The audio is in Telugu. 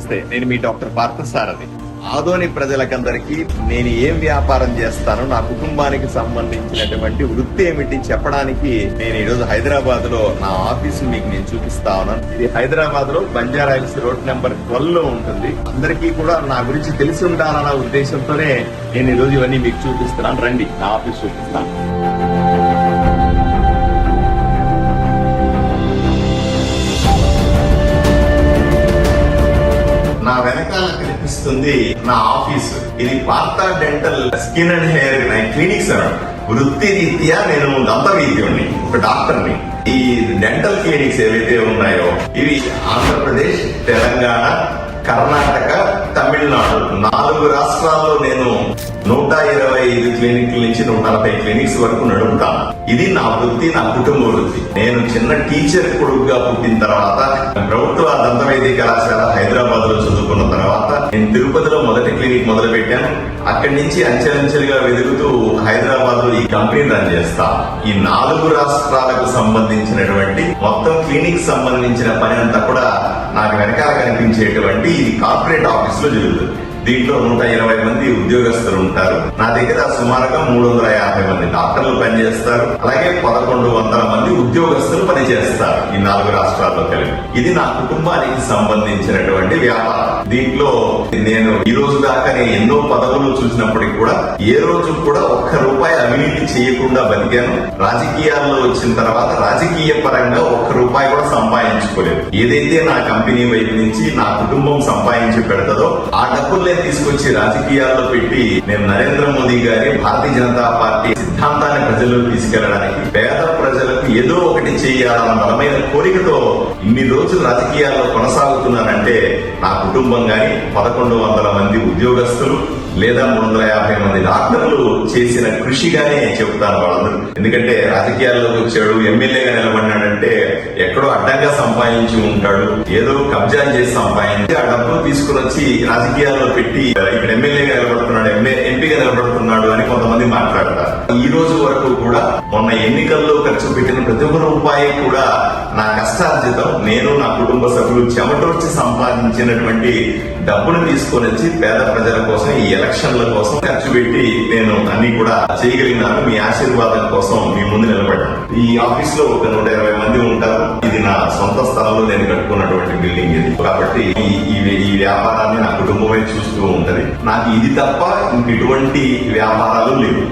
నమస్తే, నేను మీ డాక్టర్ పార్థసారథి. ఆదోని ప్రజలకందరికీ నేను ఏం వ్యాపారం చేస్తానో, నా కుటుంబానికి సంబంధించినటువంటి వృత్తి ఏమిటి చెప్పడానికి నేను ఈరోజు హైదరాబాద్ లో నా ఆఫీసు మీకు నేను చూపిస్తా ఉన్నాను. ఇది హైదరాబాద్ లో బంజారా హిల్స్ రోడ్ నెంబర్ 12 లో ఉంటుంది. అందరికీ కూడా నా గురించి తెలిసి ఉండాలన్న ఉద్దేశంతోనే నేను ఈరోజు ఇవన్నీ మీకు చూపిస్తున్నాను. రండి, నా ఆఫీస్ చూపిస్తాను. నా వెనకాల కనిపిస్తుంది నా ఆఫీసు. ఇది Partha dental skin and hair clinics అన్నాడు. వృత్తి రీత్యా నేను దంత వైద్యుడిని, ఒక డాక్టర్ని. ఈ డెంటల్ క్లినిక్స్ ఏవైతే ఉన్నాయో ఇవి ఆంధ్రప్రదేశ్, తెలంగాణ, కర్ణాటక, తమిళనాడు 4 రాష్ట్రాల్లో నేను 125 క్లినిక్ల నుంచి 140 క్లినిక్స్ వరకు నడుపుతాను. ఇది నా వృత్తి, నా కుటుంబ వృత్తి. నేను చిన్న టీచర్ కొడుకుగా పుట్టిన తర్వాత ప్రభుత్వ దంత వైద్య కళాశాల హైదరాబాద్ లో చదువుకున్న తర్వాత నేను తిరుపతిలో మొదటి క్లినిక్ మొదలు పెట్టాను. అక్కడి నుంచి అంచెలంచెలుగా వెదుగుతూ హైదరాబాద్ లో ఈ కంపెనీ రన్ చేస్తా. ఈ 4 రాష్ట్రాలకు సంబంధించినటువంటి మొత్తం క్లినిక్ సంబంధించిన పని అంతా కూడా నాకు వెనకాల కనిపించేటువంటి ఇది కార్పొరేట్ ఆఫీస్ లో జరుగుతుంది. దీంట్లో 120 మంది ఉద్యోగస్తులు ఉంటారు. నా దగ్గర సుమారుగా 350 మంది డాక్టర్లు పనిచేస్తారు. అలాగే 1100 మంది ఉద్యోగస్తులు పనిచేస్తారు ఈ 4 రాష్ట్రాల్లో కలిపి. ఇది నా కుటుంబానికి సంబంధించినటువంటి వ్యాపారం. దీంట్లో నేను ఈ రోజు దాకా నేను ఎన్నో పదవులు చూసినప్పటికీ కూడా ఏ రోజు కూడా ₹1 అవినీతి చేయకుండా బతికాను. రాజకీయాల్లో వచ్చిన తర్వాత రాజకీయ పరంగా ₹1 కూడా సంపాదించుకోలేదు. ఏదైతే నా కంపెనీ వైపు నుంచి నా కుటుంబం సంపాదించి పెడతదో ఆ డబ్బులు తీసుకొచ్చి రాజకీయాల్లో పెట్టి నేను నరేంద్ర మోదీ గారి భారతీయ జనతా పార్టీ సిద్ధాంతాన్ని ప్రజల్లోకి తీసుకెళ్లడానికి, పేద ప్రజలకు ఏదో ఒకటి చేయాలన్న బలమైన కోరికతో ఇన్ని రోజులు రాజకీయాల్లో కొనసాగుతున్నానంటే నా కుటుంబం గాని 1100 మంది ఉద్యోగస్తులు లేదా 350 మంది డాక్టర్లు చేసిన కృషిగానే చెబుతాను వాళ్ళందరూ. ఎందుకంటే రాజకీయాల్లోకి వచ్చాడు, ఎమ్మెల్యేగా నిలబడినాడంటే ఎక్కడో అడ్డంగా సంపాదించి ఉంటాడు, ఏదో కబ్జా చేసి సంపాదించి ఆ డబ్బులు తీసుకుని వచ్చి రాజకీయాల్లో పెట్టి ఇక్కడ ఎమ్మెల్యేగా నిలబడుతున్నాడు, ఎంపీగా నిలబడుతున్నాడు అని కొంతమంది మాట్లాడతారు. ఈ రోజు వరకు కూడా మొన్న ఎన్నికల్లో ఖర్చు పెట్టిన ప్రతి ₹1 కూడా నా కష్టార్జితం, నేను నా కుటుంబ సభ్యులు చెమటోర్చి సంపాదించినటువంటి డబ్బును తీసుకొని వచ్చి పేద ప్రజల కోసం, ఈ ఎలక్షన్ల కోసం ఖర్చు పెట్టి నేను అన్ని కూడా చేయగలిగినాను. మీ ఆశీర్వాదం కోసం మీ ముందు నిలబడ్డాను. ఈ ఆఫీస్ లో ఒక 120 మంది ఉంటారు. ఇది నా సొంత స్థలంలో నేను కట్టుకున్నటువంటి బిల్డింగ్ ఇది. కాబట్టి ఈ వ్యాపారాన్ని నా కుటుంబమే చూస్తూ ఉంటది. నాకు ఇది తప్ప ఇంకెటువంటి వ్యాపారాలు లేవు.